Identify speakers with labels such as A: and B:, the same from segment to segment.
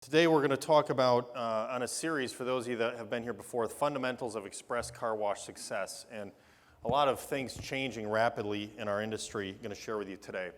A: Today we're going to talk about, on a series for those of you that have been here before, the fundamentals of express car wash success, and a lot of things changing rapidly in our industry. I'm going to share with you today.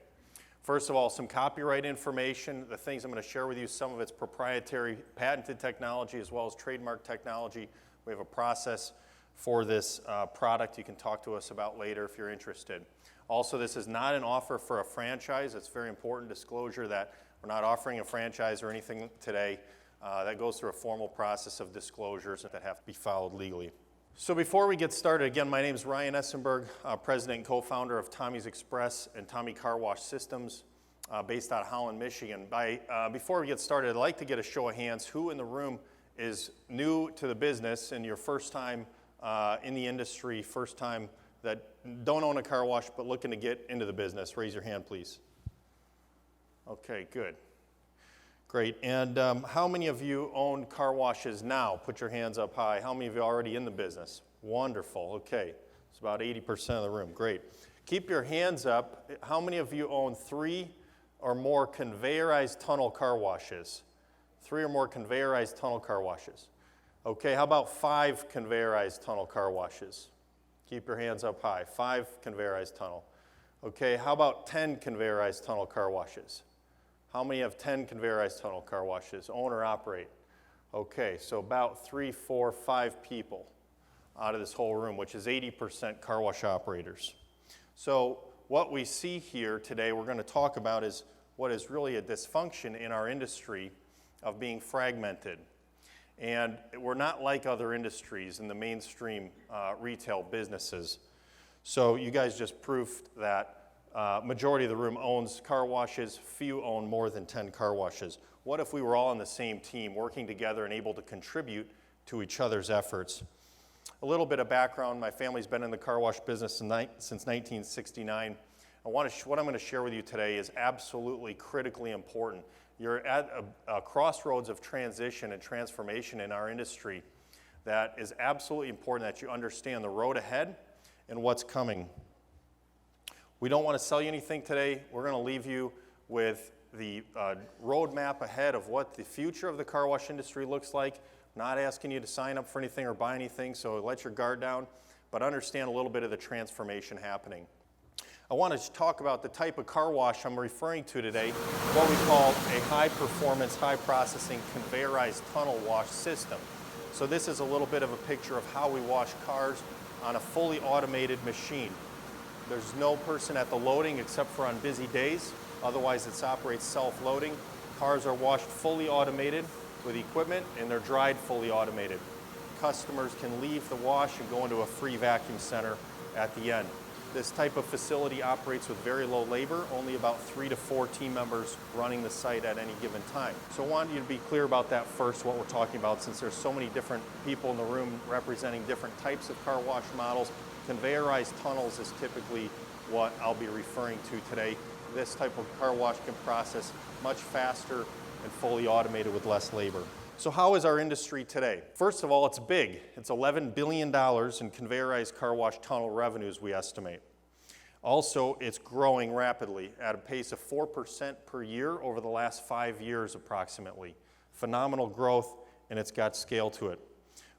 A: First of all, some copyright information. The things I'm going to share with you, some of it's proprietary patented technology as well as trademark technology. We have a process for this product you can talk to us about later if you're interested. Also, this is not an offer for a franchise. It's very important disclosure that we're not offering a franchise or anything today. That goes through a formal process of disclosures that have to be followed legally. So before we get started, again, my name is Ryan Essenburg, president and co-founder of Tommy's Express and Tommy Car Wash Systems, based out of Holland, Michigan. Before we get started, I'd like to get a show of hands. Who in the room is new to the business and your first time in the industry, first time that don't own a car wash but looking to get into the business? Raise your hand, please. Okay, good. Great. And how many of you own car washes now? Put your hands up high. How many of you are already in the business? Wonderful. Okay. It's about 80% of the room. Great. Keep your hands up. How many of you own 3 or more conveyorized tunnel car washes? 3 or more conveyorized tunnel car washes. Okay, how about 5 conveyorized tunnel car washes? Keep your hands up high. 5 conveyorized tunnel. Okay, how about 10 conveyorized tunnel car washes? How many have 10 conveyorized tunnel car washes? Own or operate? Okay, so about 3, 4, 5 people out of this whole room, which is 80% car wash operators. So what we see here today, we're going to talk about is what is really a dysfunction in our industry of being fragmented. And we're not like other industries in the mainstream retail businesses. So you guys just proved that majority of the room owns car washes. Few own more than 10 car washes. What if we were all on the same team, working together and able to contribute to each other's efforts? A little bit of background. My family's been in the car wash business since 1969. What I'm going to share with you today is absolutely critically important. You're at a crossroads of transition and transformation in our industry that is absolutely important that you understand the road ahead and what's coming. We don't want to sell you anything today. We're going to leave you with the roadmap ahead of what the future of the car wash industry looks like. Not asking you to sign up for anything or buy anything, so let your guard down, but understand a little bit of the transformation happening. I want to talk about the type of car wash I'm referring to today, what we call a high-performance, high-processing conveyorized tunnel wash system. So this is a little bit of a picture of how we wash cars on a fully automated machine. There's no person at the loading except for on busy days. Otherwise, it operates self-loading. Cars are washed fully automated with equipment, and they're dried fully automated. Customers can leave the wash and go into a free vacuum center at the end. This type of facility operates with very low labor, only about 3 to 4 team members running the site at any given time. So I want you to be clear about that first, what we're talking about, since there's so many different people in the room representing different types of car wash models. Conveyorized tunnels is typically what I'll be referring to today. This type of car wash can process much faster and fully automated with less labor. So how is our industry today? First of all, it's big. It's $11 billion in conveyorized car wash tunnel revenues, we estimate. Also, it's growing rapidly at a pace of 4% per year over the last 5 years approximately. Phenomenal growth, and it's got scale to it.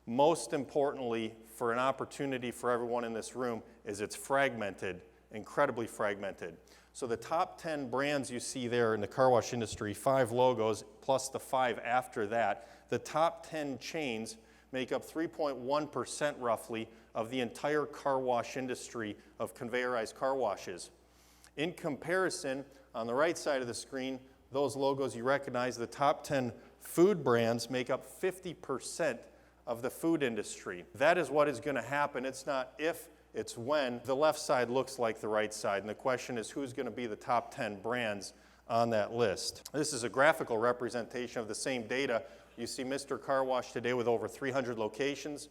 A: Most importantly, for an opportunity for everyone in this room, is it's fragmented, incredibly fragmented. So the top 10 brands you see there in the car wash industry, 5 logos plus the 5 after that, the top 10 chains make up 3.1% roughly of the entire car wash industry of conveyorized car washes. In comparison, on the right side of the screen, those logos you recognize, the top 10 food brands make up 50% of the food industry. That is what is going to happen. It's not if, it's when. The left side looks like the right side, and the question is who's going to be the top 10 brands on that list. This is a graphical representation of the same data. You see Mr. Car Wash today with over 300 locations,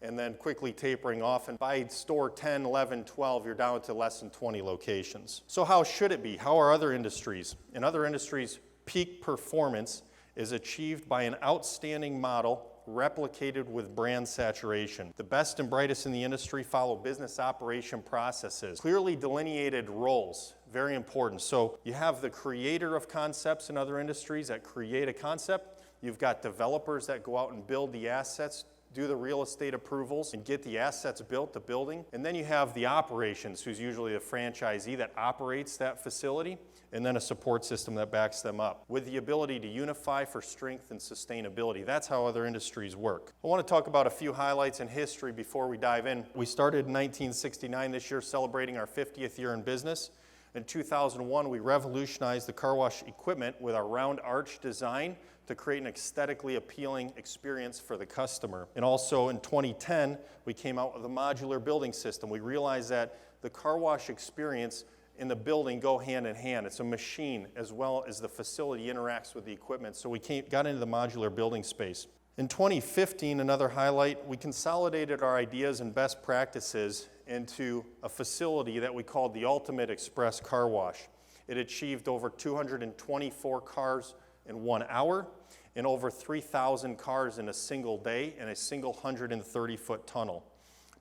A: and then quickly tapering off, and by store 10, 11, 12, you're down to less than 20 locations. So how should it be? How are other industries? In other industries, peak performance is achieved by an outstanding model replicated with brand saturation. The best and brightest in the industry follow business operation processes. Clearly delineated roles, very important. So you have the creator of concepts in other industries that create a concept. You've got developers that go out and build the assets, do the real estate approvals, and get the assets built, the building. And then you have the operations, who's usually the franchisee that operates that facility, and then a support system that backs them up, with the ability to unify for strength and sustainability. That's how other industries work. I want to talk about a few highlights in history before we dive in. We started in 1969 this year, celebrating our 50th year in business. In 2001, we revolutionized the car wash equipment with our round arch design to create an aesthetically appealing experience for the customer. And also in 2010, we came out with a modular building system. We realized that the car wash experience in the building go hand in hand. It's a machine as well as the facility interacts with the equipment. So we got into the modular building space. In 2015, another highlight, we consolidated our ideas and best practices into a facility that we called the Ultimate Express Car Wash. It achieved over 224 cars in 1 hour and over 3,000 cars in a single day in a single 130-foot tunnel.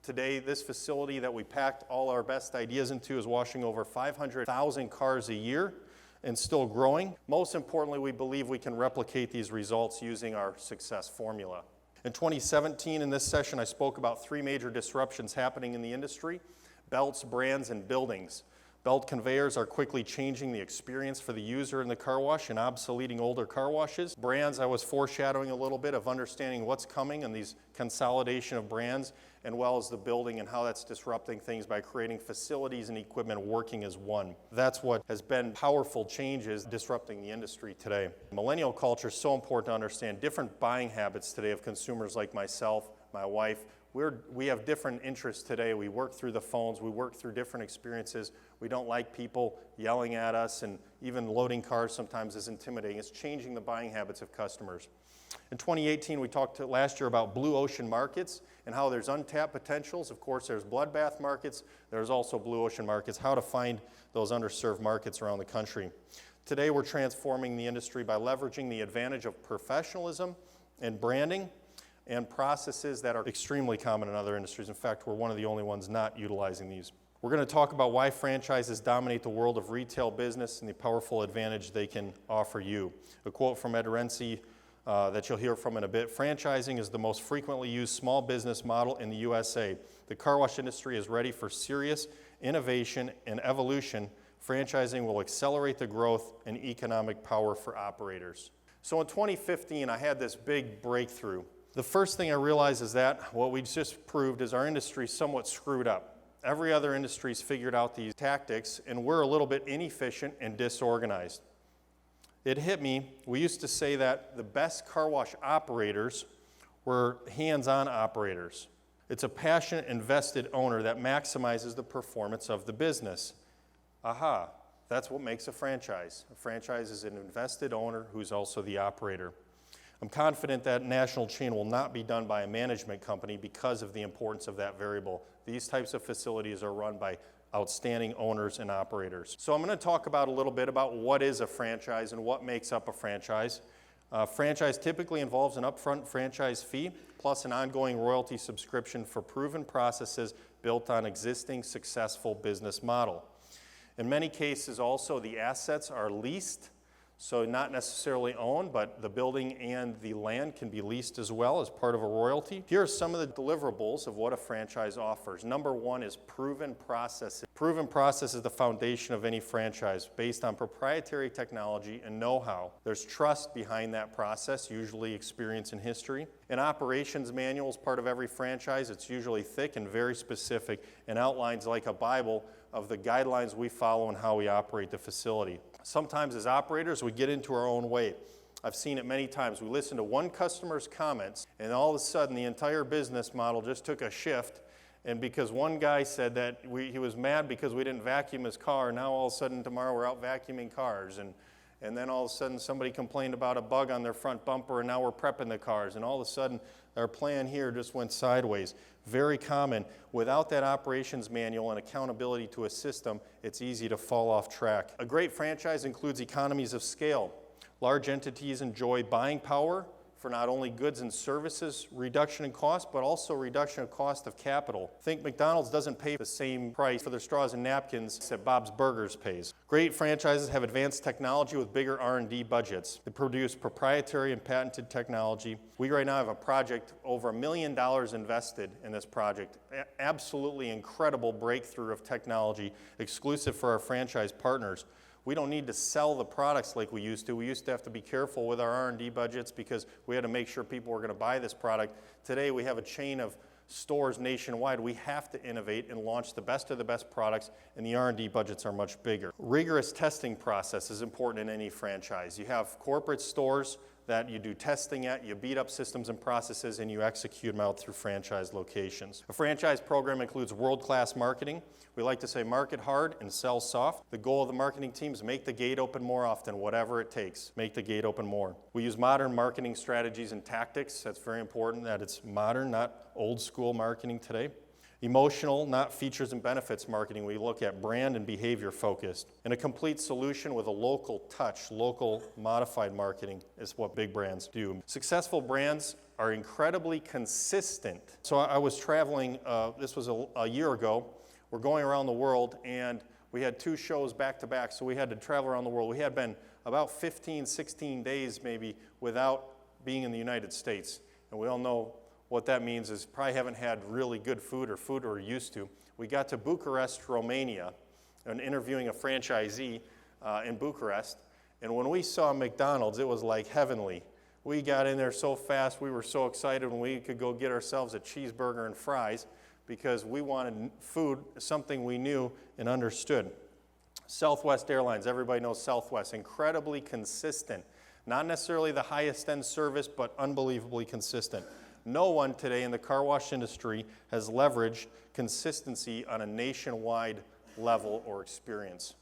A: Today, this facility that we packed all our best ideas into is washing over 500,000 cars a year and still growing. Most importantly, we believe we can replicate these results using our success formula. In 2017, in this session, I spoke about 3 major disruptions happening in the industry: belts, brands, and buildings. Belt conveyors are quickly changing the experience for the user in the car wash and obsoleting older car washes. Brands, I was foreshadowing a little bit of understanding what's coming and these consolidation of brands, and well as the building and how that's disrupting things by creating facilities and equipment working as one. That's what has been powerful changes disrupting the industry today. Millennial culture is so important to understand. Different buying habits today of consumers like myself, my wife. We have different interests today. We work through the phones. We work through different experiences. We don't like people yelling at us, and even loading cars sometimes is intimidating. It's changing the buying habits of customers. In 2018, we talked last year about blue ocean markets and how there's untapped potentials. Of course, there's bloodbath markets. There's also blue ocean markets, how to find those underserved markets around the country. Today, we're transforming the industry by leveraging the advantage of professionalism and branding and processes that are extremely common in other industries. In fact, we're one of the only ones not utilizing these. We're going to talk about why franchises dominate the world of retail business and the powerful advantage they can offer you. A quote from Ed Rensi that you'll hear from in a bit: "Franchising is the most frequently used small business model in the USA. The car wash industry is ready for serious innovation and evolution. Franchising will accelerate the growth and economic power for operators." So in 2015, I had this big breakthrough. The first thing I realized is that what we just proved is our industry is somewhat screwed up. Every other industry's figured out these tactics, and we're a little bit inefficient and disorganized. It hit me. We used to say that the best car wash operators were hands-on operators. It's a passionate, invested owner that maximizes the performance of the business. Aha, that's what makes a franchise. A franchise is an invested owner who's also the operator. I'm confident that national chain will not be done by a management company because of the importance of that variable. These types of facilities are run by outstanding owners and operators. So I'm going to talk about a little bit about what is a franchise and what makes up a franchise. A franchise typically involves an upfront franchise fee plus an ongoing royalty subscription for proven processes built on existing successful business model. In many cases also the assets are leased, so not necessarily owned, but the building and the land can be leased as well as part of a royalty. Here are some of the deliverables of what a franchise offers. Number one is proven processes. Proven process is the foundation of any franchise based on proprietary technology and know-how. There's trust behind that process, usually experience and history. An operations manual is part of every franchise. It's usually thick and very specific and outlines like a Bible of the guidelines we follow and how we operate the facility. Sometimes as operators, we get into our own way. I've seen it many times. We listen to one customer's comments, and all of a sudden the entire business model just took a shift. And because one guy said that he was mad because we didn't vacuum his car, now all of a sudden tomorrow we're out vacuuming cars. And then all of a sudden somebody complained about a bug on their front bumper, and now we're prepping the cars. And all of a sudden our plan here just went sideways. Very common. Without that operations manual and accountability to a system, it's easy to fall off track. A great franchise includes economies of scale. Large entities enjoy buying power for not only goods and services reduction in cost, but also reduction of cost of capital. Think McDonald's doesn't pay the same price for their straws and napkins that Bob's Burgers pays. Great franchises have advanced technology with bigger R&D budgets. They produce proprietary and patented technology. We right now have a project, over $1 million invested in this project. Absolutely incredible breakthrough of technology, exclusive for our franchise partners. We don't need to sell the products like we used to. We used to have to be careful with our R&D budgets because we had to make sure people were going to buy this product. Today we have a chain of stores nationwide. We have to innovate and launch the best of the best products, and the R&D budgets are much bigger. Rigorous testing process is important in any franchise. You have corporate stores that you do testing at, you beat up systems and processes, and you execute them out through franchise locations. A franchise program includes world-class marketing. We like to say market hard and sell soft. The goal of the marketing team is make the gate open more often, whatever it takes. Make the gate open more. We use modern marketing strategies and tactics. That's very important that it's modern, not old school marketing today. Emotional, not features and benefits marketing. We look at brand and behavior focused. And a complete solution with a local touch, local modified marketing is what big brands do. Successful brands are incredibly consistent. So I was traveling, this was a year ago. We're going around the world, and we had 2 shows back to back, so we had to travel around the world. We had been about 15, 16 days maybe without being in the United States. And we all know what that means is probably haven't had really good food or food we're used to. We got to Bucharest, Romania, and interviewing a franchisee in Bucharest. And when we saw McDonald's, it was like heavenly. We got in there so fast, we were so excited when we could go get ourselves a cheeseburger and fries because we wanted food, something we knew and understood. Southwest Airlines, everybody knows Southwest, incredibly consistent. Not necessarily the highest end service, but unbelievably consistent. No one today in the car wash industry has leveraged consistency on a nationwide level or experience.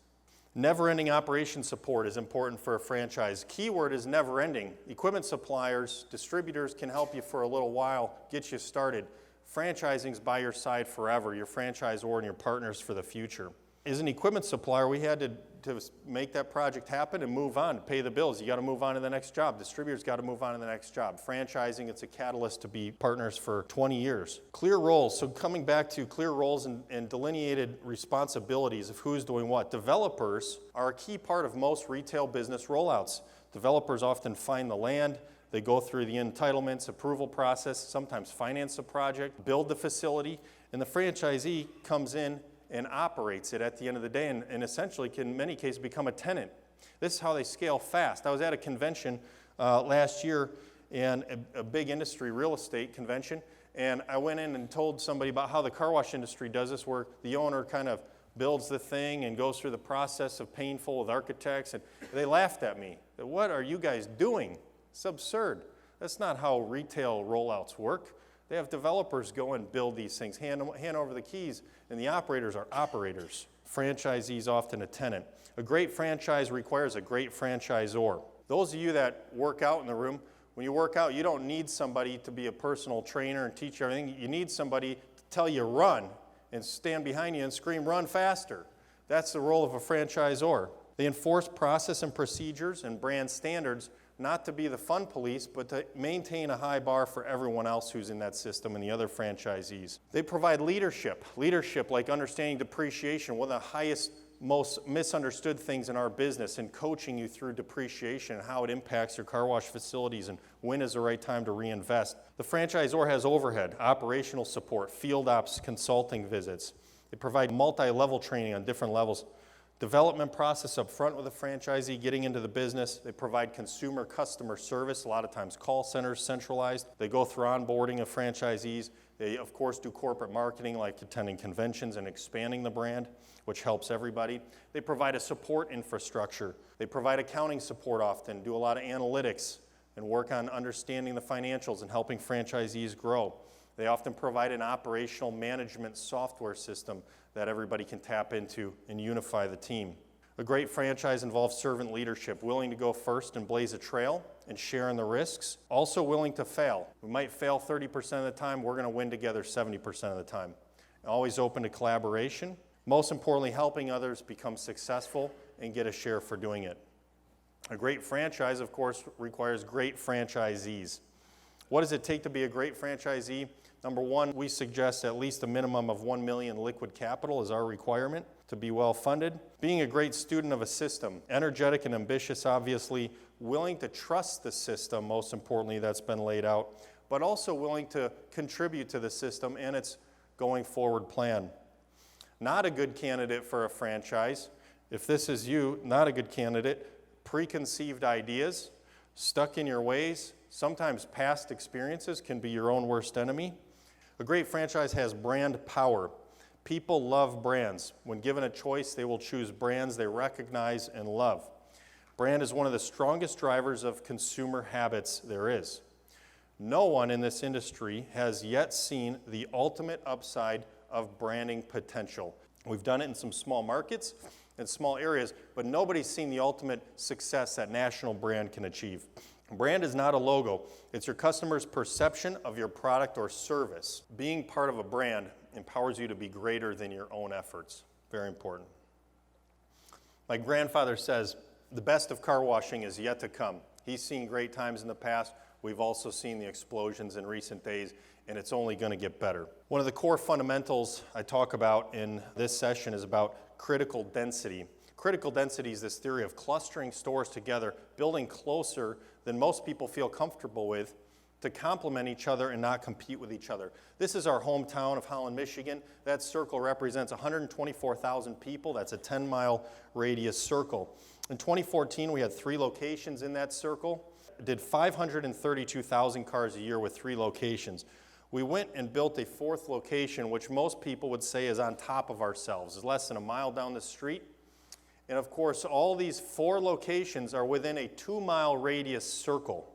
A: Never-ending operation support is important for a franchise. Keyword is never-ending. Equipment suppliers, distributors can help you for a little while, get you started. Franchising's by your side forever, your franchisor and your partners for the future. As an equipment supplier, we had to make that project happen and move on, pay the bills. You got to move on to the next job. Distributors got to move on to the next job. Franchising, it's a catalyst to be partners for 20 years. Clear roles. So coming back to clear roles and delineated responsibilities of who's doing what. Developers are a key part of most retail business rollouts. Developers often find the land. They go through the entitlements, approval process, sometimes finance a project, build the facility, and the franchisee comes in and operates it at the end of the day and essentially can, in many cases, become a tenant. This is how they scale fast. I was at a convention last year, and a big industry real estate convention, and I went in and told somebody about how the car wash industry does this, where the owner kind of builds the thing and goes through the process of painful with architects, and they laughed at me. What are you guys doing? It's absurd. That's not how retail rollouts work. They have developers go and build these things, hand over the keys, and the operators are operators. Franchisees often a tenant. A great franchise requires a great franchisor. Those of you that work out in the room, when you work out, you don't need somebody to be a personal trainer and teach you everything. You need somebody to tell you run and stand behind you and scream, run faster. That's the role of a franchisor. They enforce process and procedures and brand standards, not to be the fun police, but to maintain a high bar for everyone else who's in that system and the other franchisees. They provide leadership like understanding depreciation, one of the highest, most misunderstood things in our business, and coaching you through depreciation and how it impacts your car wash facilities and when is the right time to reinvest. The franchisor has overhead, operational support, field ops, consulting visits. They provide multi-level training on different levels. Development process up front with a franchisee getting into the business. They provide consumer customer service, a lot of times call centers centralized. They go through onboarding of franchisees. They, of course, do corporate marketing like attending conventions and expanding the brand, which helps everybody. They provide a support infrastructure. They provide accounting support often, do a lot of analytics, and work on understanding the financials and helping franchisees grow. They often provide an operational management software system that everybody can tap into and unify the team. A great franchise involves servant leadership, willing to go first and blaze a trail and share in the risks, also willing to fail. We might fail 30% of the time, we're going to win together 70% of the time. Always open to collaboration, most importantly, helping others become successful and get a share for doing it. A great franchise, of course, requires great franchisees. What does it take to be a great franchisee? Number one, we suggest at least a minimum of $1 million liquid capital is our requirement to be well funded. Being a great student of a system, energetic and ambitious, obviously, willing to trust the system, most importantly, that's been laid out, but also willing to contribute to the system and its going forward plan. Not a good candidate for a franchise. If this is you, not a good candidate. Preconceived ideas, stuck in your ways, sometimes past experiences can be your own worst enemy. A great franchise has brand power. People love brands. When given a choice, they will choose brands they recognize and love. Brand is one of the strongest drivers of consumer habits there is. No one in this industry has yet seen the ultimate upside of branding potential. We've done it in some small markets and small areas, but nobody's seen the ultimate success that national brand can achieve. Brand is not a logo. It's your customer's perception of your product or service. Being part of a brand empowers you to be greater than your own efforts. Very important. My grandfather says, the best of car washing is yet to come. He's seen great times in the past. We've also seen the explosions in recent days, and it's only going to get better. One of the core fundamentals I talk about in this session is about critical density. Critical density is this theory of clustering stores together, building closer than most people feel comfortable with to complement each other and not compete with each other. This is our hometown of Holland, Michigan. That circle represents 124,000 people. That's a 10-mile radius circle. In 2014, we had 3 locations in that circle. Did 532,000 cars a year with 3 locations. We went and built a 4th location, which most people would say is on top of ourselves. It's less than a mile down the street. And of course, all these 4 locations are within a 2-mile radius circle.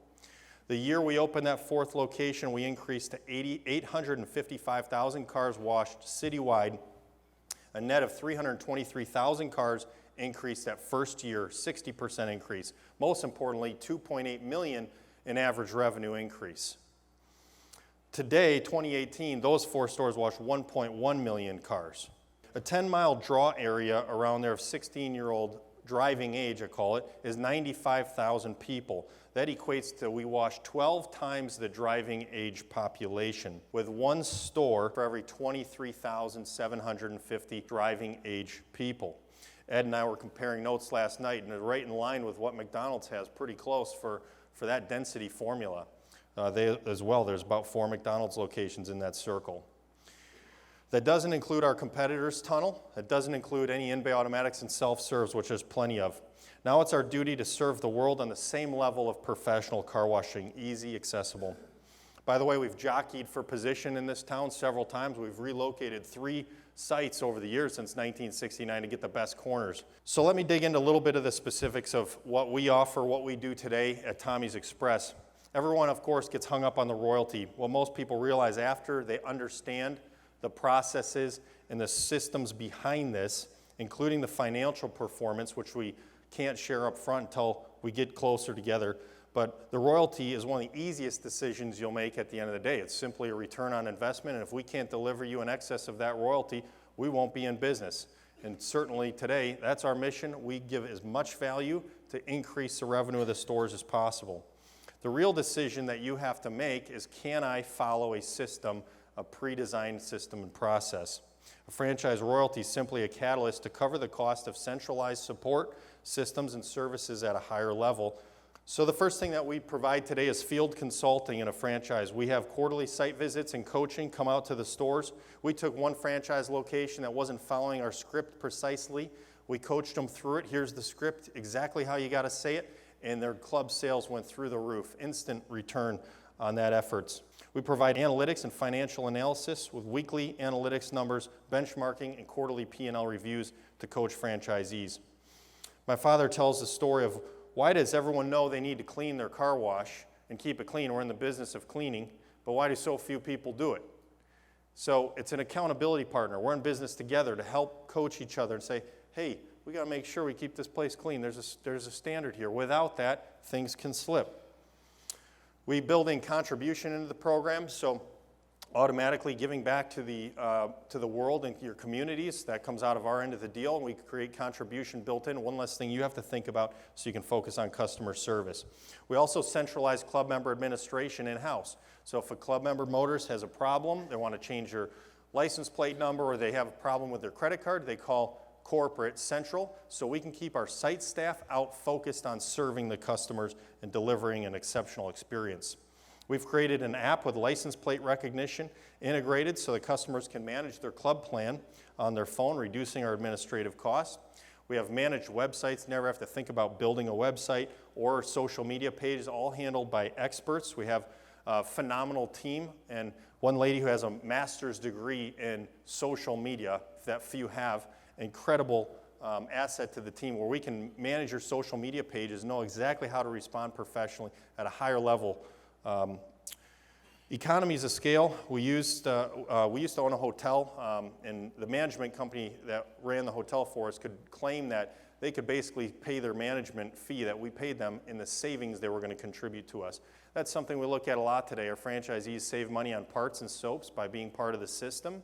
A: The year we opened that 4th location, we increased to 855,000 cars washed citywide. A net of 323,000 cars increased that first year, 60% increase. Most importantly, 2.8 million in average revenue increase. Today, 2018, those 4 stores wash 1.1 million cars. A 10-mile draw area around there of 16-year-old driving age, I call it, is 95,000 people. That equates to we wash 12 times the driving age population with 1 store for every 23,750 driving age people. Ed and I were comparing notes last night, and they're right in line with what McDonald's has, pretty close for that density formula. There's about 4 McDonald's locations in that circle. That doesn't include our competitors' tunnel. It doesn't include any in-bay automatics and self-serves, which there's plenty of. Now it's our duty to serve the world on the same level of professional car washing, easy, accessible. By the way, we've jockeyed for position in this town several times. We've relocated 3 sites over the years since 1969 to get the best corners. So let me dig into a little bit of the specifics of what we offer, what we do today at Tommy's Express. Everyone, of course, gets hung up on the royalty. Well, most people realize after they understand the processes and the systems behind this, including the financial performance, which we can't share up front until we get closer together. But the royalty is one of the easiest decisions you'll make at the end of the day. It's simply a return on investment, and if we can't deliver you in excess of that royalty, we won't be in business. And certainly today, that's our mission. We give as much value to increase the revenue of the stores as possible. The real decision that you have to make is, can I follow a system, a pre-designed system and process? A franchise royalty is simply a catalyst to cover the cost of centralized support, systems, and services at a higher level. So the first thing that we provide today is field consulting in a franchise. We have quarterly site visits and coaching come out to the stores. We took one franchise location that wasn't following our script precisely. We coached them through it. Here's the script, exactly how you got to say it, and their club sales went through the roof. Instant return on that efforts. We provide analytics and financial analysis with weekly analytics numbers, benchmarking, and quarterly P&L reviews to coach franchisees. My father tells the story of, why does everyone know they need to clean their car wash and keep it clean? We're in the business of cleaning, but why do so few people do it? So it's an accountability partner. We're in business together to help coach each other and say, hey, we got to make sure we keep this place clean. There's a standard here. Without that, things can slip. We build in contribution into the program, so automatically giving back to the world and your communities. That comes out of our end of the deal, and we create contribution built in. One less thing you have to think about so you can focus on customer service. We also centralize club member administration in-house. So if a club member Motors has a problem, they want to change their license plate number, or they have a problem with their credit card, they call corporate central, so we can keep our site staff out focused on serving the customers and delivering an exceptional experience. We've created an app with license plate recognition integrated so the customers can manage their club plan on their phone, reducing our administrative costs. We have managed websites, never have to think about building a website or social media pages, all handled by experts. We have a phenomenal team, and one lady who has a master's degree in social media, that few have, incredible asset to the team where we can manage your social media pages, know exactly how to respond professionally at a higher level. Economies of scale. We used to own a hotel, and the management company that ran the hotel for us could claim that they could basically pay their management fee that we paid them in the savings they were going to contribute to us. That's something we look at a lot today. Our franchisees save money on parts and soaps by being part of the system,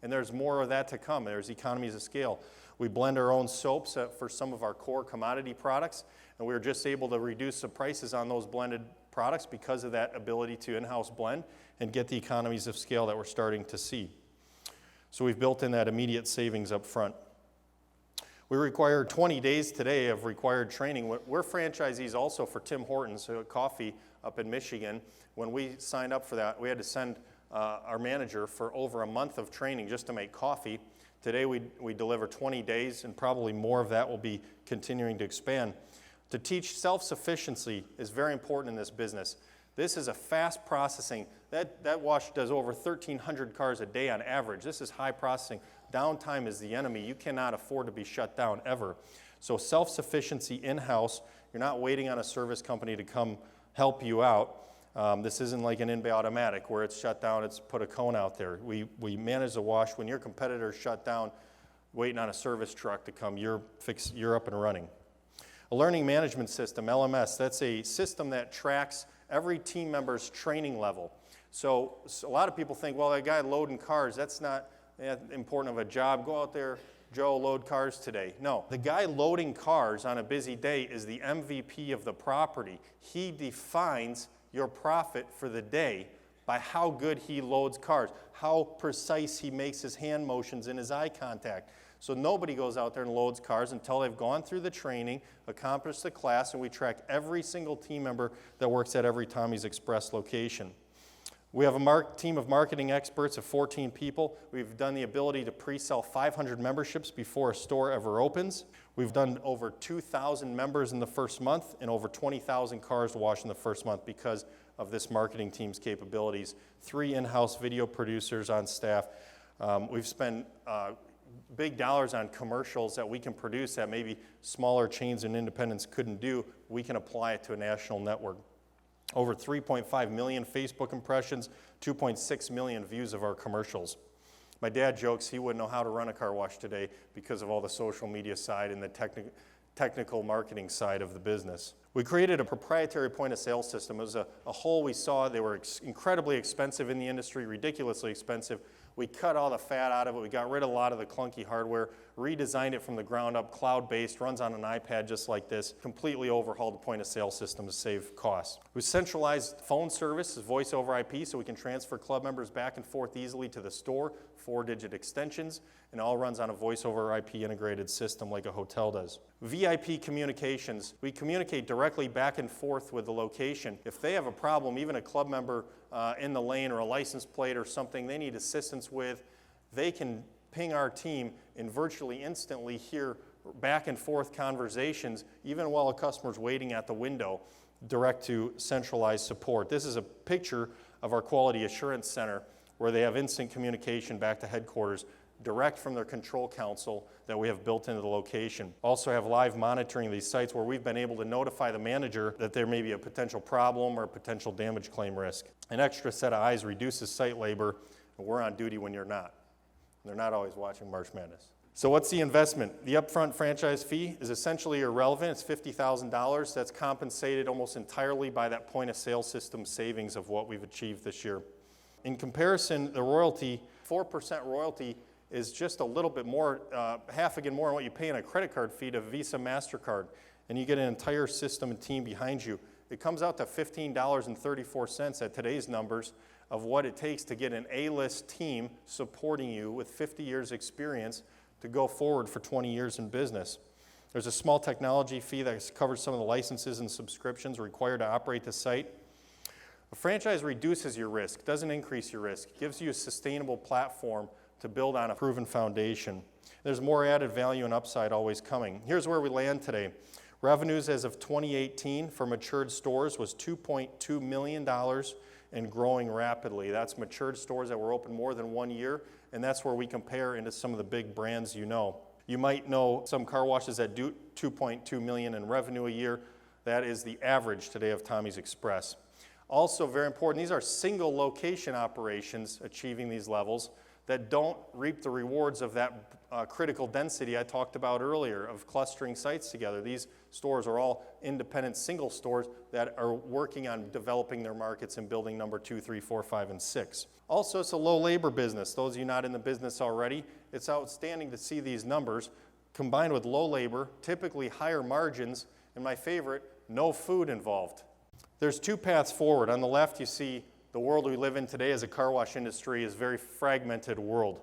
A: and there's more of that to come. There's economies of scale. We blend our own soaps for some of our core commodity products, and we were just able to reduce the prices on those blended products because of that ability to in-house blend and get the economies of scale that we're starting to see. So we've built in that immediate savings up front. We require 20 days today of required training. We're franchisees also for Tim Hortons Coffee up in Michigan. When we signed up for that, we had to send our manager for over a month of training just to make coffee. Today we deliver 20 days, and probably more of that will be continuing to expand. To teach self-sufficiency is very important in this business. This is a fast processing. That wash does over 1,300 cars a day on average. This is high processing. Downtime is the enemy. You cannot afford to be shut down ever. So self-sufficiency in-house, you're not waiting on a service company to come help you out. This isn't like an in-bay automatic where it's shut down, it's put a cone out there. We manage the wash. When your competitor's shut down, waiting on a service truck to come, you're up and running. A learning management system, LMS, that's a system that tracks every team member's training level. So a lot of people think, well, that guy loading cars, that's not that important of a job. Go out there, Joe, load cars today. No, the guy loading cars on a busy day is the MVP of the property. He defines your profit for the day by how good he loads cars, how precise he makes his hand motions and his eye contact. So nobody goes out there and loads cars until they've gone through the training, accomplished the class, and we track every single team member that works at every Tommy's Express location. We have a team of marketing experts of 14 people. We've done the ability to pre-sell 500 memberships before a store ever opens. We've done over 2,000 members in the first month and over 20,000 cars washed in the first month because of this marketing team's capabilities. 3 in-house video producers on staff. We've spent big dollars on commercials that we can produce that maybe smaller chains and independents couldn't do. We can apply it to a national network. Over 3.5 million Facebook impressions, 2.6 million views of our commercials. My dad jokes he wouldn't know how to run a car wash today because of all the social media side and the technical marketing side of the business. We created a proprietary point of sale system. It was a hole we saw. They were incredibly expensive in the industry, ridiculously expensive. We cut all the fat out of it. We got rid of a lot of the clunky hardware, redesigned it from the ground up, cloud-based, runs on an iPad just like this, completely overhauled the point-of-sale system to save costs. We centralized phone service, voice over IP, so we can transfer club members back and forth easily to the store, 4-digit extensions, and it all runs on a voice over IP integrated system like a hotel does. VIP communications. We communicate directly back and forth with the location. If they have a problem, even a club member in the lane or a license plate or something they need assistance with, they can ping our team and virtually instantly hear back and forth conversations, even while a customer's waiting at the window, direct to centralized support. This is a picture of our quality assurance center where they have instant communication back to headquarters, direct from their control console that we have built into the location. Also have live monitoring of these sites where we've been able to notify the manager that there may be a potential problem or a potential damage claim risk. An extra set of eyes reduces site labor, and we're on duty when you're not. They're not always watching March Madness. So what's the investment? The upfront franchise fee is essentially irrelevant. It's $50,000. That's compensated almost entirely by that point of sale system savings of what we've achieved this year. In comparison, the royalty, 4% royalty, is just a little bit more, half again more than what you pay in a credit card fee to Visa, MasterCard, and you get an entire system and team behind you. It comes out to $15.34 at today's numbers of what it takes to get an A-list team supporting you with 50 years experience to go forward for 20 years in business. There's a small technology fee that covers some of the licenses and subscriptions required to operate the site. A franchise reduces your risk, doesn't increase your risk, gives you a sustainable platform to build on a proven foundation. There's more added value and upside always coming. Here's where we land today. Revenues as of 2018 for matured stores was $2.2 million and growing rapidly. That's matured stores that were open more than 1 year, and that's where we compare into some of the big brands you know. You might know some car washes that do $2.2 million in revenue a year. That is the average today of Tommy's Express. Also very important, these are single location operations achieving these levels that don't reap the rewards of that critical density I talked about earlier of clustering sites together. These stores are all independent single stores that are working on developing their markets and building number 2, 3, 4, 5, and 6. Also, it's a low labor business. Those of you not in the business already, it's outstanding to see these numbers combined with low labor, typically higher margins, and my favorite, no food involved. There's two paths forward. On the left, you see the world we live in today as a car wash industry is a very fragmented world,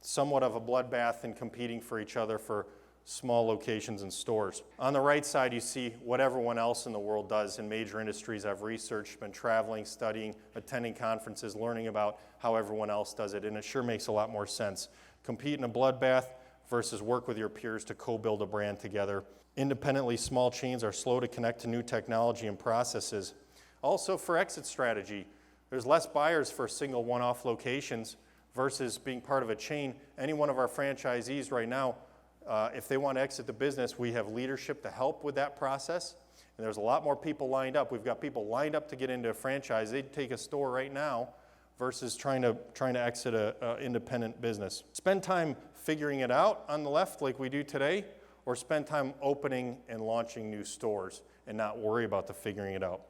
A: somewhat of a bloodbath and competing for each other for small locations and stores. On the right side, you see what everyone else in the world does in major industries. I've researched, been traveling, studying, attending conferences, learning about how everyone else does it, and it sure makes a lot more sense. Compete in a bloodbath versus work with your peers to co-build a brand together. Independently, small chains are slow to connect to new technology and processes. Also, for exit strategy, there's less buyers for single one-off locations versus being part of a chain. Any one of our franchisees right now, if they want to exit the business, we have leadership to help with that process. And there's a lot more people lined up. We've got people lined up to get into a franchise. They'd take a store right now versus trying to exit an independent business. Spend time figuring it out on the left like we do today, or spend time opening and launching new stores and not worry about the figuring it out.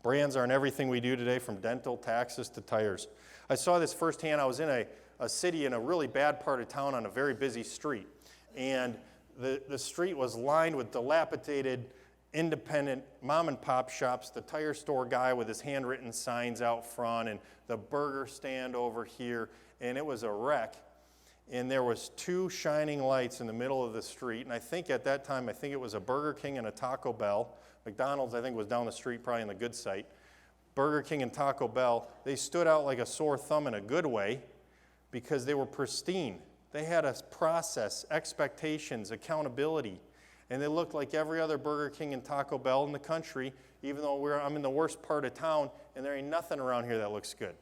A: Brands are in everything we do today, from dental, taxes, to tires. I saw this firsthand. I was in a city in a really bad part of town on a very busy street. And the street was lined with dilapidated, independent mom and pop shops, the tire store guy with his handwritten signs out front, and the burger stand over here, and it was a wreck. And there was two shining lights in the middle of the street, and I think at that time, it was a Burger King and a Taco Bell. McDonald's, I think, was down the street, probably in the good site. Burger King and Taco Bell, they stood out like a sore thumb in a good way because they were pristine. They had a process, expectations, accountability, and they looked like every other Burger King and Taco Bell in the country, even though I'm in the worst part of town, and there ain't nothing around here that looks good.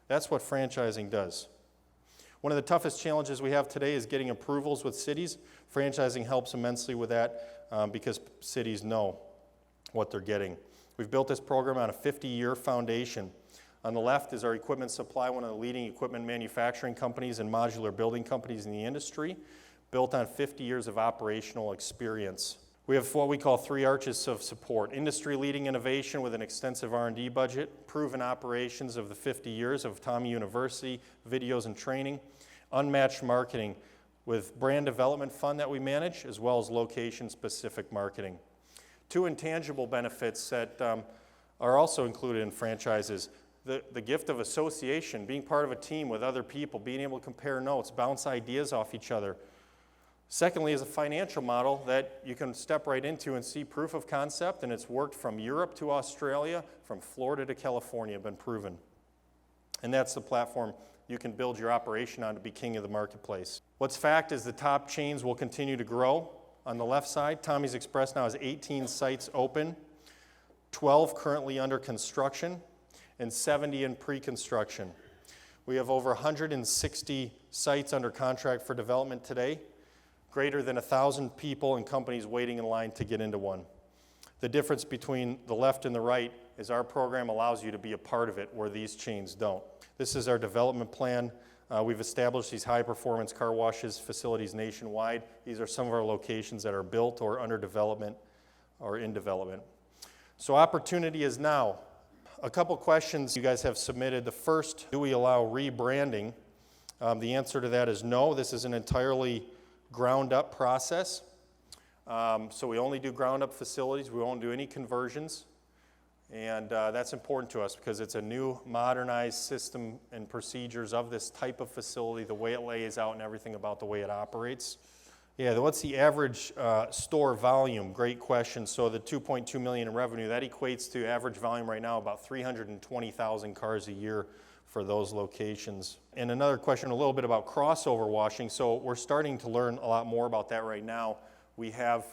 A: That's what franchising does. One of the toughest challenges we have today is getting approvals with cities. Franchising helps immensely with that because cities know what they're getting. We've built this program on a 50-year foundation. On the left is our equipment supply, one of the leading equipment manufacturing companies and modular building companies in the industry, built on 50 years of operational experience. We have what we call 3 arches of support: industry-leading innovation with an extensive R&D budget, proven operations of the 50 years of Tommy University, videos and training, unmatched marketing with brand development fund that we manage, as well as location-specific marketing. 2 intangible benefits that are also included in franchises: the gift of association, being part of a team with other people, being able to compare notes, bounce ideas off each other. Secondly, is a financial model that you can step right into and see proof of concept, and it's worked from Europe to Australia, from Florida to California, been proven. And that's the platform you can build your operation on to be king of the marketplace. What's fact is the top chains will continue to grow. On the left side, Tommy's Express now has 18 sites open, 12 currently under construction, and 70 in pre-construction. We have over 160 sites under contract for development today, greater than 1,000 people and companies waiting in line to get into one. The difference between the left and the right is our program allows you to be a part of it where these chains don't. This is our development plan. We've established these high-performance car washes facilities nationwide. These are some of our locations that are built or under development or in development. So opportunity is now. A couple questions you guys have submitted. The first, do we allow rebranding? The answer to that is no. This is an entirely ground-up process. So we only do ground-up facilities. We won't do any conversions. And that's important to us because it's a new modernized system and procedures of this type of facility, the way it lays out and everything about the way it operates. Yeah, what's the average store volume? Great question. So the 2.2 million in revenue, that equates to average volume right now about 320,000 cars a year for those locations. And another question a little bit about crossover washing. So we're starting to learn a lot more about that right now. We have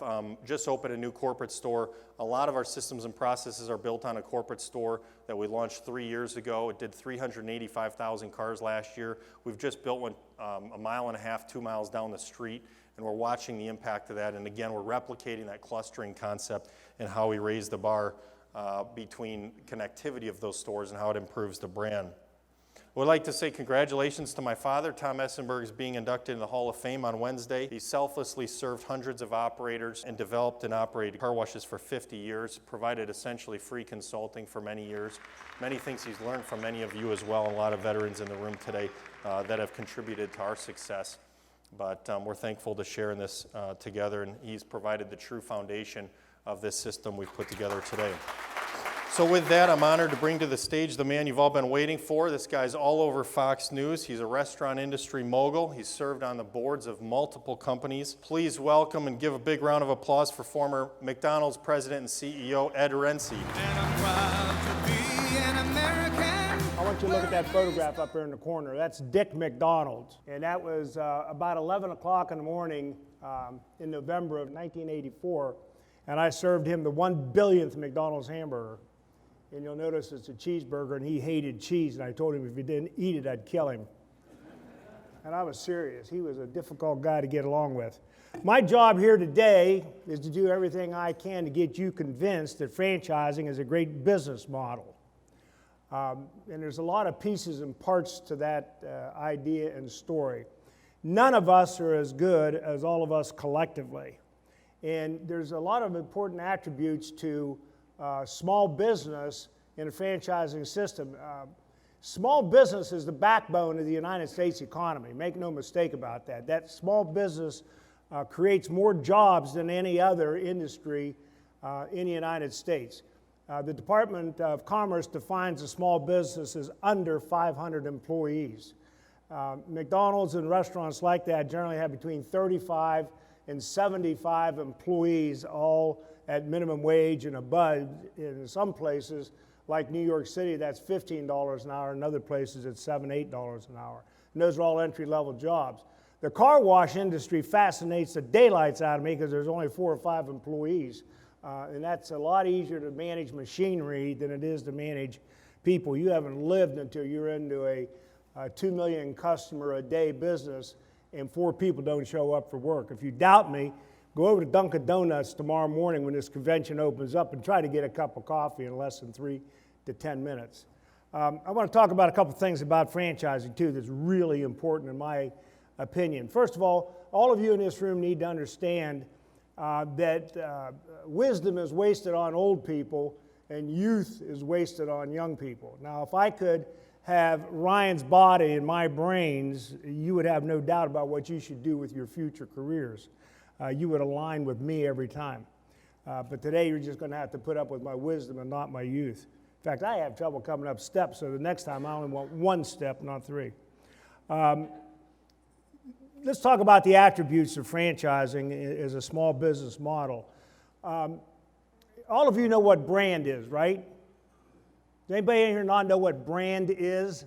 A: just opened a new corporate store. A lot of our systems and processes are built on a corporate store that we launched 3 years ago. It did 385,000 cars last year. We've just built one 1.5 miles, 2 miles down the street, and we're watching the impact of that. And again, we're replicating that clustering concept and how we raise the bar between connectivity of those stores and how it improves the brand. I would like to say congratulations to my father. Tom Essenburg is being inducted in the Hall of Fame on Wednesday. He selflessly served hundreds of operators and developed and operated car washes for 50 years, provided essentially free consulting for many years. Many things he's learned from many of you as well, and a lot of veterans in the room today that have contributed to our success. But we're thankful to share in this together, and he's provided the true foundation of this system we've put together today. So with that, I'm honored to bring to the stage the man you've all been waiting for. This guy's all over Fox News. He's a restaurant industry mogul. He's served on the boards of multiple companies. Please welcome and give a big round of applause for former McDonald's president and CEO, Ed Rensi.
B: And I'm proud to be an American.
C: I want you to look at that photograph up there in the corner. That's Dick McDonald. And that was about 11 o'clock in the morning in November of 1984. And I served him the 1 billionth McDonald's hamburger. And you'll notice it's a cheeseburger, and he hated cheese, and I told him if he didn't eat it, I'd kill him. And I was serious. He was a difficult guy to get along with. My job here today is to do everything I can to get you convinced that franchising is a great business model. And there's a lot of pieces and parts to that idea and story. None of us are as good as all of us collectively. And there's a lot of important attributes to small business in a franchising system. Small business is the backbone of the United States economy. Make no mistake about that. That small business creates more jobs than any other industry in the United States. The Department of Commerce defines a small business as under 500 employees. McDonald's and restaurants like that generally have between 35 and 75 employees, all at minimum wage and above. In some places, like New York City, that's $15 an hour. In other places, it's $7, $8 an hour. And those are all entry-level jobs. The car wash industry fascinates the daylights out of me because there's only 4 or 5 employees. And that's a lot easier to manage machinery than it is to manage people. You haven't lived until you're into a 2 million customer a day business and 4 people don't show up for work. If you doubt me, go over to Dunkin' Donuts tomorrow morning when this convention opens up and try to get a cup of coffee in less than 3 to 10 minutes. I want to talk about a couple things about franchising too that's really important in my opinion. First of all of you in this room need to understand that wisdom is wasted on old people and youth is wasted on young people. Now, if I could have Ryan's body and my brains, you would have no doubt about what you should do with your future careers. You would align with me every time. But today you're just going to have to put up with my wisdom and not my youth. In fact, I have trouble coming up steps, so the next time I only want 1 step, not 3. Let's talk about the attributes of franchising as a small business model. All of you know what brand is, right? Does anybody in here not know what brand is?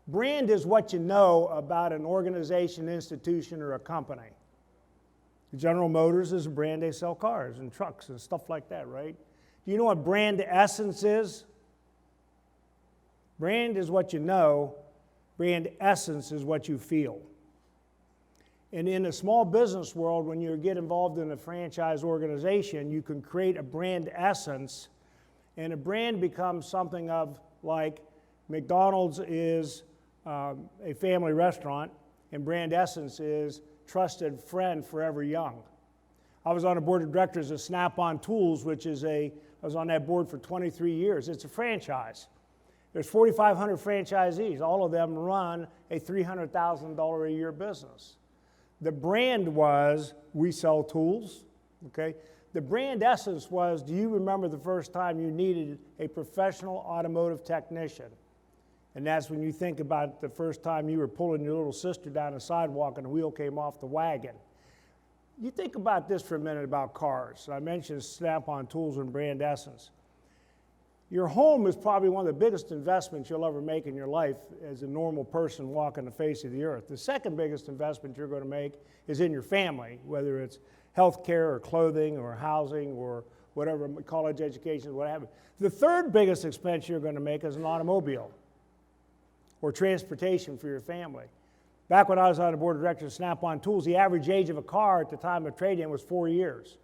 C: Brand is what you know about an organization, institution, or a company. General Motors is a brand. They sell cars and trucks and stuff like that, right? Do you know what brand essence is? Brand is what you know. Brand essence is what you feel. And in the small business world, when you get involved in a franchise organization, you can create a brand essence, and a brand becomes something of like McDonald's is a family restaurant, and brand essence is trusted friend forever young. I was on the board of directors of Snap-on Tools, which is a I was on that board for 23 years. It's a franchise. There's 4,500 franchisees. All of them run a $300,000 a year business. The brand was, we sell tools, okay? The brand essence was, do you remember the first time you needed a professional automotive technician? And that's when you think about the first time you were pulling your little sister down the sidewalk and the wheel came off the wagon. You think about this for a minute about cars. I mentioned Snap-on tools and brand essence. Your home is probably one of the biggest investments you'll ever make in your life as a normal person walking the face of the earth. The second biggest investment you're going to make is in your family, whether it's health care or clothing or housing or whatever, college education, whatever. The third biggest expense you're going to make is an automobile or transportation for your family. Back when I was on the board of directors of Snap-on Tools, the average age of a car at the time of trade-in was 4 years.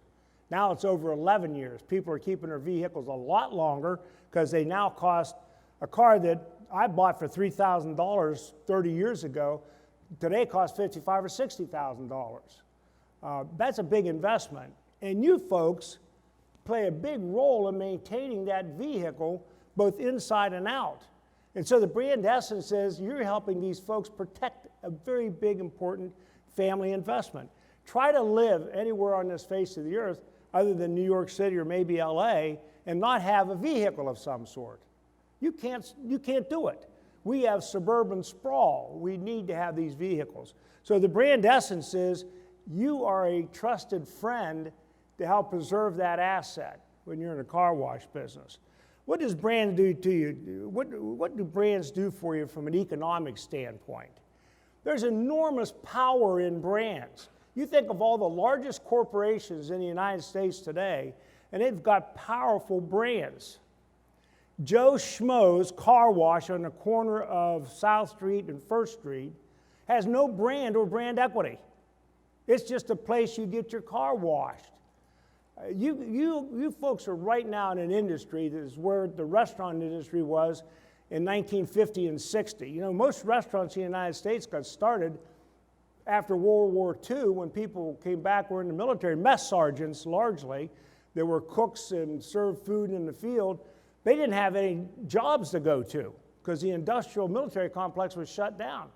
C: Now it's over 11 years. People are keeping their vehicles a lot longer because they now cost a car that I bought for $3,000 30 years ago. Today costs $55,000 or $60,000. That's a big investment. And you folks play a big role in maintaining that vehicle both inside and out. And so the brand essence is you're helping these folks protect a very big, important family investment. Try to live anywhere on this face of the earth other than New York City or maybe LA and not have a vehicle of some sort. You can't do it. We have suburban sprawl. We need to have these vehicles. So the brand essence is you are a trusted friend to help preserve that asset when you're in a car wash business. What does brand do to you? What do brands do for you from an economic standpoint? There's enormous power in brands. You think of all the largest corporations in the United States today, and they've got powerful brands. Joe Schmo's car wash on the corner of South Street and First Street has no brand or brand equity. It's just a place you get your car washed. You folks are right now in an industry that is where the restaurant industry was in 1950 and 60. You know, most restaurants in the United States got started after World War II when people came back, were in the military, mess sergeants largely. There were cooks and served food in the field. They didn't have any jobs to go to because the industrial military complex was shut down.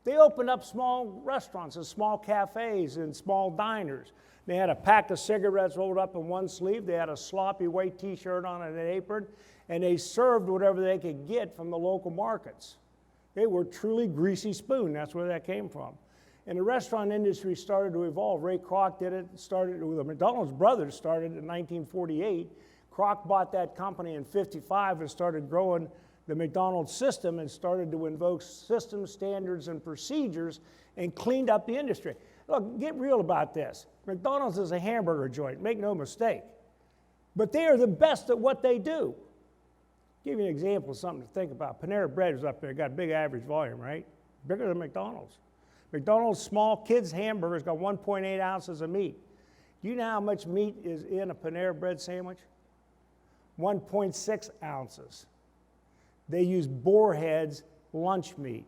C: They opened up small restaurants and small cafes and small diners. They had a pack of cigarettes rolled up in one sleeve. They had a sloppy white t-shirt on and an apron, and they served whatever they could get from the local markets. They were truly greasy spoon. That's where that came from. And the restaurant industry started to evolve. Ray Kroc did it. The McDonald's brothers started in 1948. Kroc bought that company in 55 and started growing the McDonald's system and started to invoke systems, standards, and procedures and cleaned up the industry. Look, get real about this. McDonald's is a hamburger joint, make no mistake. But they are the best at what they do. Give you an example of something to think about. Panera Bread is up there, got a big average volume, right? Bigger than McDonald's. McDonald's small kids hamburgers got 1.8 ounces of meat. Do you know how much meat is in a Panera Bread sandwich? 1.6 ounces. They use boar heads lunch meat.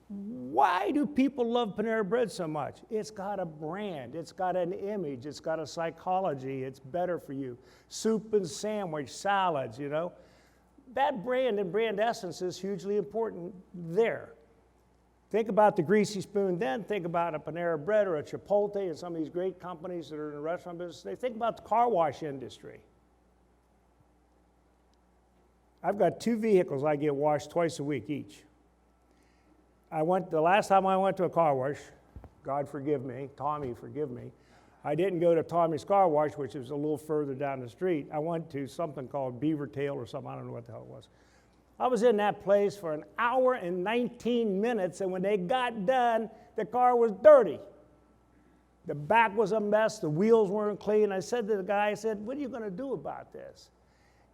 C: Why do people love Panera Bread so much? It's got a brand, it's got an image, it's got a psychology, it's better for you. Soup and sandwich, salads, you know. That brand and brand essence is hugely important there. Think about the greasy spoon then, think about a Panera Bread or a Chipotle and some of these great companies that are in the restaurant business. They think about the car wash industry. I've got 2 vehicles I get washed twice a week each. The last time I went to a car wash, God forgive me, Tommy forgive me, I didn't go to Tommy's Car Wash, which is a little further down the street. I went to something called Beaver Tail or something, I don't know what the hell it was. I was in that place for an hour and 19 minutes, and when they got done, the car was dirty. The back was a mess, the wheels weren't clean. I said to the guy, I said, what are you going to do about this?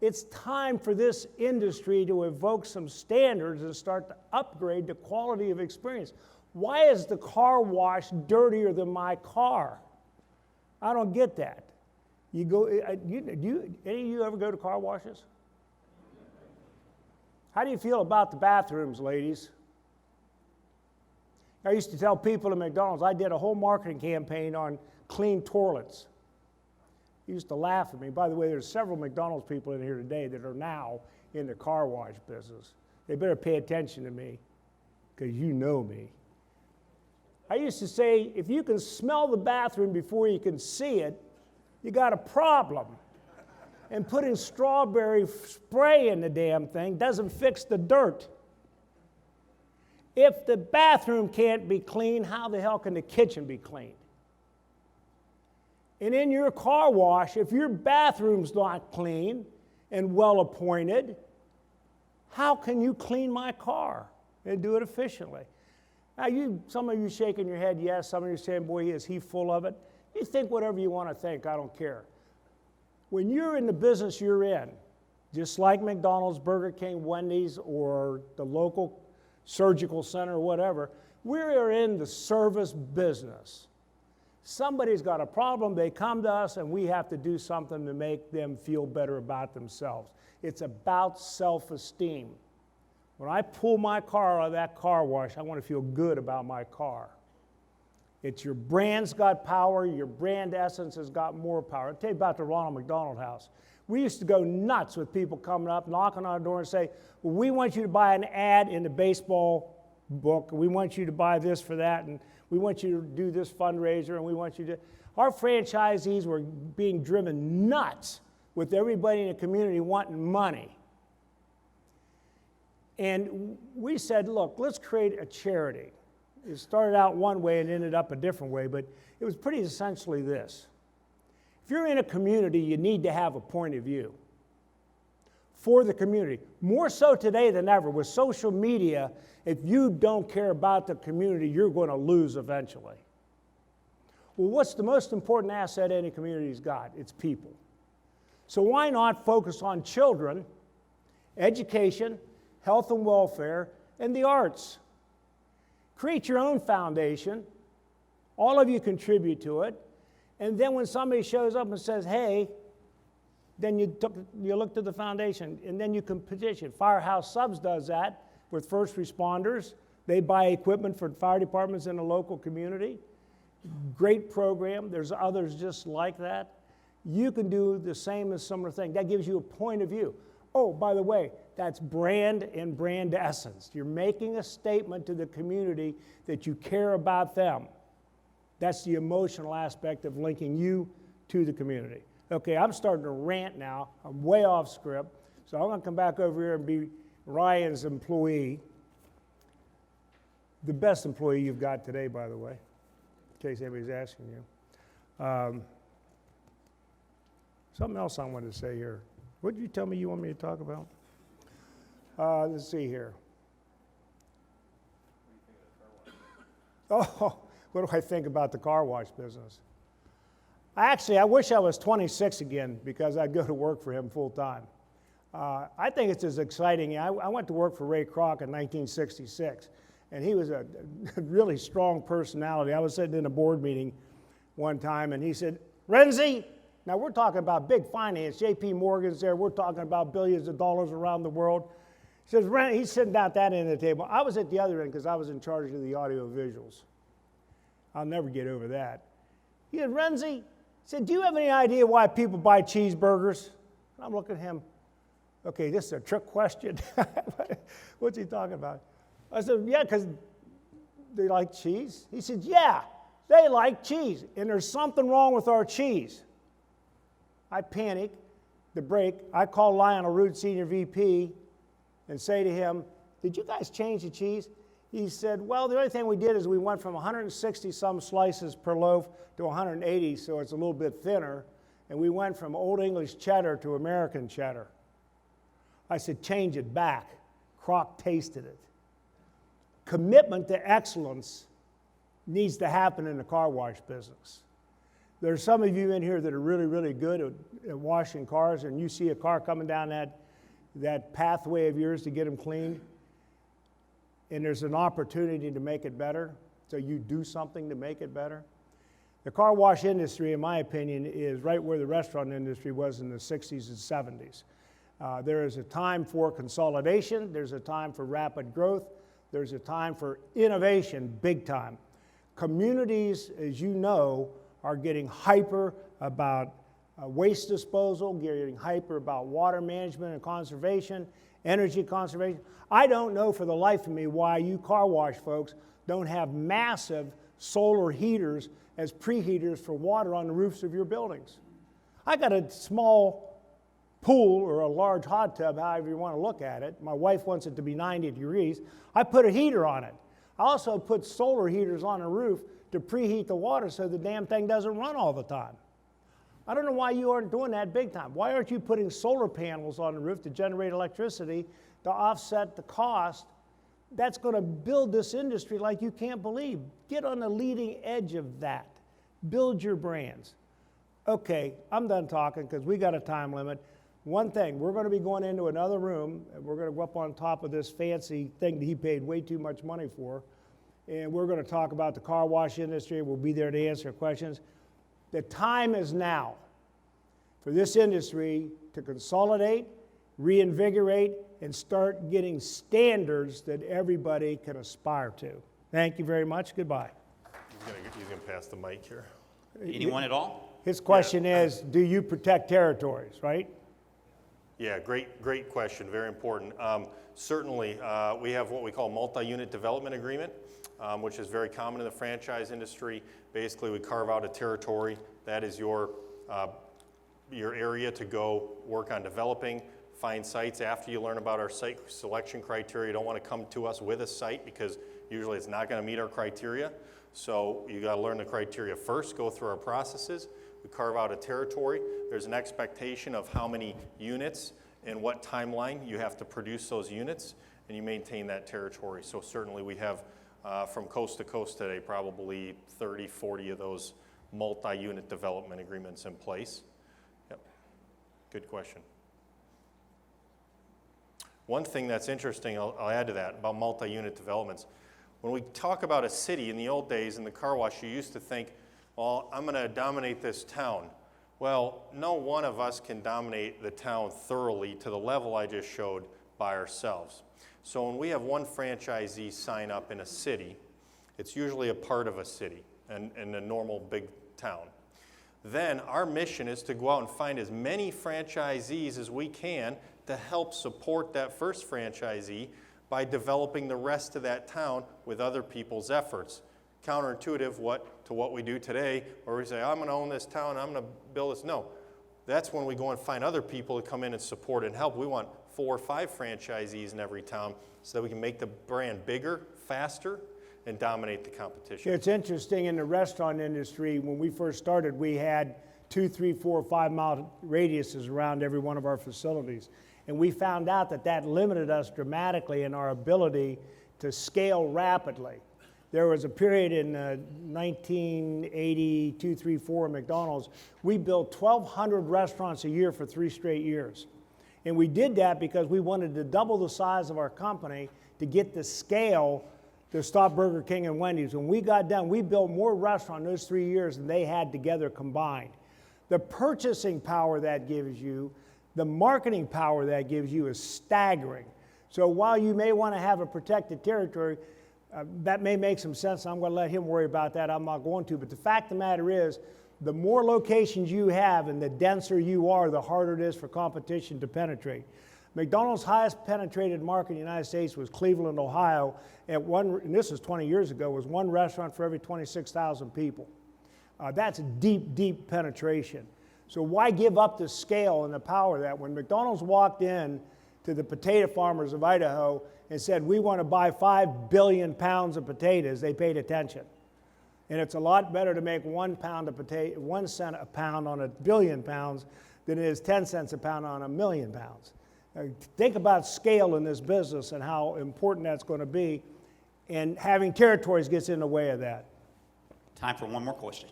C: It's time for this industry to evoke some standards and start to upgrade the quality of experience. Why is the car wash dirtier than my car? I don't get that. You go, any of you ever go to car washes? How do you feel about the bathrooms, ladies? I used to tell people at McDonald's, I did a whole marketing campaign on clean toilets. He used to laugh at me. By the way, there's several McDonald's people in here today that are now in the car wash business. They better pay attention to me, because you know me. I used to say, if you can smell the bathroom before you can see it, you got a problem. And putting strawberry spray in the damn thing doesn't fix the dirt. If the bathroom can't be clean, how the hell can the kitchen be clean? And in your car wash, if your bathroom's not clean and well appointed, how can you clean my car and do it efficiently? Now, some of you shaking your head, yes. Some of you saying, boy, is he full of it? You think whatever you want to think, I don't care. When you're in the business you're in, just like McDonald's, Burger King, Wendy's, or the local surgical center or whatever, we are in the service business. Somebody's got a problem, they come to us, and we have to do something to make them feel better about themselves. It's about self-esteem. When I pull my car out of that car wash, I want to feel good about my car. It's your brand's got power, your brand essence has got more power. I'll tell you about the Ronald McDonald House. We used to go nuts with people coming up, knocking on our door and say, well, we want you to buy an ad in the baseball book, and we want you to buy this for that, and we want you to do this fundraiser, and we want you to... Our franchisees were being driven nuts with everybody in the community wanting money. And we said, look, let's create a charity. It started out one way and ended up a different way, but it was pretty essentially this. If you're in a community, you need to have a point of view for the community. More so today than ever. With social media, if you don't care about the community, you're going to lose eventually. Well, what's the most important asset any community's got? It's people. So why not focus on children, education, health and welfare, and the arts? Create your own foundation. All of you contribute to it. And then when somebody shows up and says, hey, then you look to the foundation, and then you can petition. Firehouse Subs does that with first responders. They buy equipment for fire departments in the local community. Great program. There's others just like that. You can do the same as similar thing. That gives you a point of view. Oh, by the way, that's brand and brand essence. You're making a statement to the community that you care about them. That's the emotional aspect of linking you to the community. Okay, I'm starting to rant now. I'm way off script. So I'm going to come back over here and be Ryan's employee. The best employee you've got today, by the way, in case anybody's asking you. Something else I wanted to say here. What did you tell me you want me to talk about? Let's see here. Oh, what do I think about the car wash business? Actually, I wish I was 26 again because I'd go to work for him full time. I think it's as exciting. I went to work for Ray Kroc in 1966, and he was a really strong personality. I was sitting in a board meeting one time, and he said, Rensi, now we're talking about big finance. J.P. Morgan's there. We're talking about billions of dollars around the world. He says, he's sitting at that end of the table. I was at the other end because I was in charge of the audio visuals. I'll never get over that. He said, Rensi, he said, do you have any idea why people buy cheeseburgers? And I'm looking at him. Okay, this is a trick question. What's he talking about? I said, yeah, because they like cheese. He said, yeah, they like cheese, and there's something wrong with our cheese. I panic, the break. I call Lionel Root, Senior VP, and say to him, did you guys change the cheese? He said, well, the only thing we did is we went from 160 some slices per loaf to 180, so it's a little bit thinner, and we went from Old English cheddar to American cheddar. I said, change it back. Kroc tasted it. Commitment to excellence needs to happen in the car wash business. There's some of you in here that are really, really good at washing cars, and you see a car coming down that pathway of yours to get them cleaned, and there's an opportunity to make it better, so you do something to make it better. The car wash industry, in my opinion, is right where the restaurant industry was in the 60s and 70s. There is a time for consolidation, there's a time for rapid growth, there's a time for innovation, big time. Communities, as you know, are getting hyper about waste disposal, getting hyper about water management and conservation, energy conservation. I don't know for the life of me why you car wash folks don't have massive solar heaters as preheaters for water on the roofs of your buildings. I got a small pool or a large hot tub, however you want to look at it. My wife wants it to be 90 degrees. I put a heater on it. I also put solar heaters on the roof to preheat the water so the damn thing doesn't run all the time. I don't know why you aren't doing that big time. Why aren't you putting solar panels on the roof to generate electricity to offset the cost? That's going to build this industry like you can't believe. Get on the leading edge of that. Build your brands. Okay, I'm done talking because we got a time limit. One thing, we're going to be going into another room, and we're going to go up on top of this fancy thing that he paid way too much money for, and we're going to talk about the car wash industry. We'll be there to answer questions. The time is now for this industry to consolidate, reinvigorate, and start getting standards that everybody can aspire to. Thank you very much. Goodbye.
A: He's going to pass the mic here.
D: Anyone at all?
C: His question is, do you protect territories, right?
A: Yeah, great question, very important. Certainly, we have what we call multi-unit development agreement, which is very common in the franchise industry. Basically, we carve out a territory. That is your area to go work on developing, find sites. After you learn about our site selection criteria, you don't want to come to us with a site because usually it's not going to meet our criteria. So you got to learn the criteria first, go through our processes. We carve out a territory. There's an expectation of how many units and what timeline you have to produce those units, and you maintain that territory. So certainly we have, from coast to coast today, probably 30, 40 of those multi-unit development agreements in place. Yep, good question. One thing that's interesting, I'll add to that, about multi-unit developments. When we talk about a city, in the old days in the car wash, you used to think, well, I'm going to dominate this town. Well, no one of us can dominate the town thoroughly to the level I just showed by ourselves. So when we have one franchisee sign up in a city, it's usually a part of a city and a normal big town. Then our mission is to go out and find as many franchisees as we can to help support that first franchisee by developing the rest of that town with other people's efforts. Counterintuitive to what we do today, where we say, I'm going to own this town, I'm going to build this. No, that's when we go and find other people to come in and support and help. We want 4 or 5 franchisees in every town so that we can make the brand bigger, faster, and dominate the competition.
C: It's interesting in the restaurant industry, when we first started, we had 2, 3, 4, 5 mile radiuses around every one of our facilities. And we found out that limited us dramatically in our ability to scale rapidly. There was a period in 1982, 3, 4 at McDonald's. We built 1,200 restaurants a year for 3 straight years. And we did that because we wanted to double the size of our company to get the scale to stop Burger King and Wendy's. When we got done, we built more restaurants in those 3 years than they had together combined. The purchasing power that gives you, the marketing power that gives you is staggering. So while you may want to have a protected territory, that may make some sense. I'm going to let him worry about that. I'm not going to. But the fact of the matter is, the more locations you have and the denser you are, the harder it is for competition to penetrate. McDonald's highest penetrated market in the United States was Cleveland, Ohio. And this was 20 years ago, was 1 restaurant for every 26,000 people. That's deep, deep penetration. So why give up the scale and the power of that? When McDonald's walked in to the potato farmers of Idaho and said, we want to buy 5 billion pounds of potatoes, they paid attention. And it's a lot better to make 1 cent a pound on 1 billion pounds than it is 10 cents a pound on 1 million pounds. Think about scale in this business and how important that's going to be, and having territories gets in the way of that.
D: Time for one more question.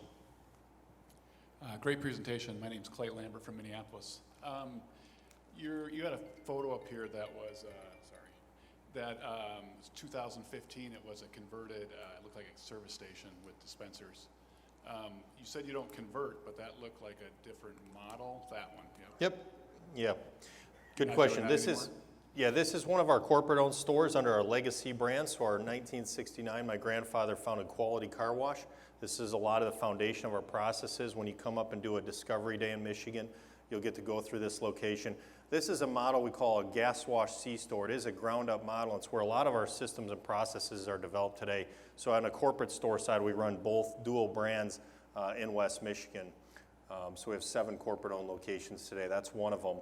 E: Great presentation. My name's Clay Lambert from Minneapolis. You had a photo up here that was, 2015. It was a converted, it looked like a service station with dispensers. You said you don't convert, but that looked like a different model, that one.
A: Yep. Yeah. Good question. This is, Yeah, this is one of our corporate-owned stores under our legacy brand. So our 1969, my grandfather founded Quality Car Wash. This is a lot of the foundation of our processes. When you come up and do a Discovery Day in Michigan, you'll get to go through this location. This is a model we call a gas wash C-store. It is a ground-up model. It's where a lot of our systems and processes are developed today. So on a corporate store side, we run both dual brands in West Michigan. So we have 7 corporate-owned locations today. That's one of them.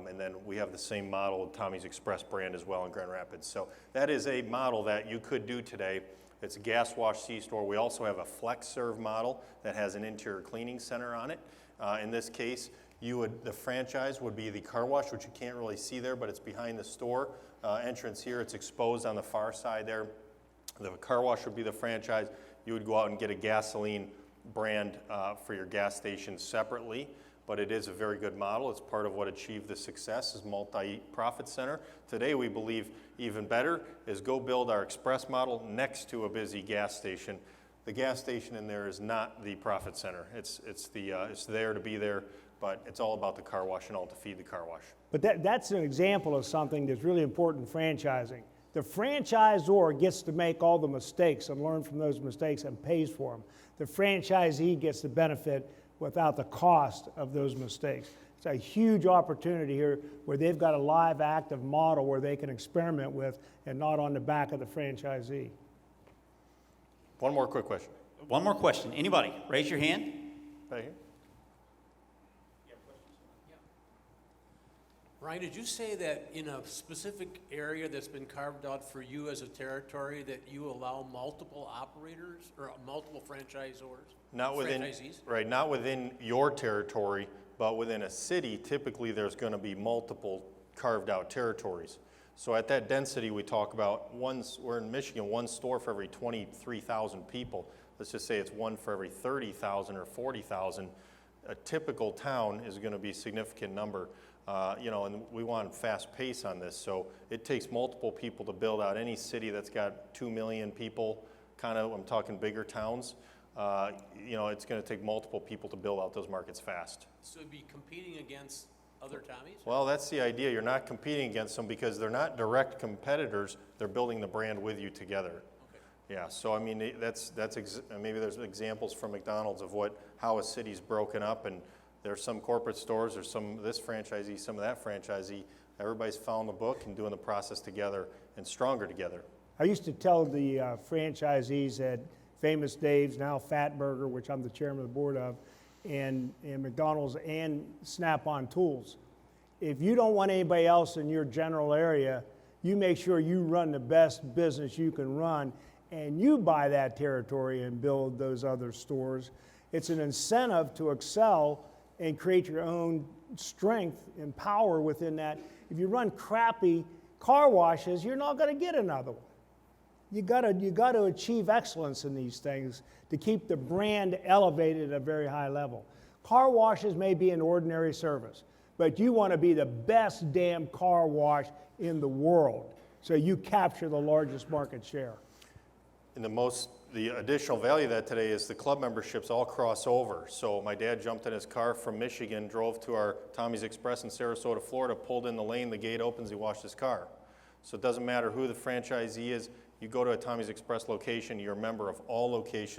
A: And then we have the same model, Tommy's Express brand as well in Grand Rapids. So that is a model that you could do today. It's a gas wash C-store. We also have a flex serve model that has an interior cleaning center on it. In this case, the franchise would be the car wash, which you can't really see there, but it's behind the store entrance here. It's exposed on the far side there. The car wash would be the franchise. You would go out and get a gasoline brand for your gas station separately, but it is a very good model. It's part of what achieved the success is multi-profit center. Today we believe even better is go build our express model next to a busy gas station. The gas station in there is not the profit center. It's there to be there, but it's all about the car wash and all to feed the car wash.
C: But that's an example of something that's really important in franchising. The franchisor gets to make all the mistakes and learn from those mistakes and pays for them. The franchisee gets the benefit without the cost of those mistakes. It's a huge opportunity here where they've got a live, active model where they can experiment with and not on the back of the franchisee.
A: One more quick question.
D: One more question. Anybody? Raise your hand.
A: Right here.
F: Ryan, did you say that in a specific area that's been carved out for you as a territory that you allow multiple operators or multiple franchisors?
A: Not within,
F: franchisees?
A: right, not within your territory, but within a city, typically there's going to be multiple carved out territories. So at that density we talk about, we're in Michigan, one store for every 23,000 people. Let's just say it's one for every 30,000 or 40,000. A typical town is going to be a significant number. And we want fast pace on this, so it takes multiple people to build out any city that's got 2 million people, I'm talking bigger towns. It's going to take multiple people to build out those markets fast.
F: So it'd be competing against other Tommies?
A: Well, that's the idea. You're not competing against them because they're not direct competitors. They're building the brand with you together.
F: Okay.
A: Yeah, so I mean, maybe there's examples from McDonald's of how a city's broken up, and there's some corporate stores, there's some of this franchisee, some of that franchisee. Everybody's found the book and doing the process together and stronger together.
C: I used to tell the franchisees at Famous Dave's, now Fatburger, which I'm the chairman of the board of, and McDonald's and Snap-on Tools. If you don't want anybody else in your general area, you make sure you run the best business you can run, and you buy that territory and build those other stores. It's an incentive to excel and create your own strength and power within that. If you run crappy car washes, you're not going to get another one. You got to achieve excellence in these things to keep the brand elevated at a very high level. Car washes may be an ordinary service, but you want to be the best damn car wash in the world, so you capture the largest market share.
A: And the additional value of that today is the club memberships all cross over. So my dad jumped in his car from Michigan, drove to our Tommy's Express in Sarasota, Florida, pulled in the lane, the gate opens, he washed his car. So it doesn't matter who the franchisee is, you go to a Tommy's Express location, you're a member of all locations.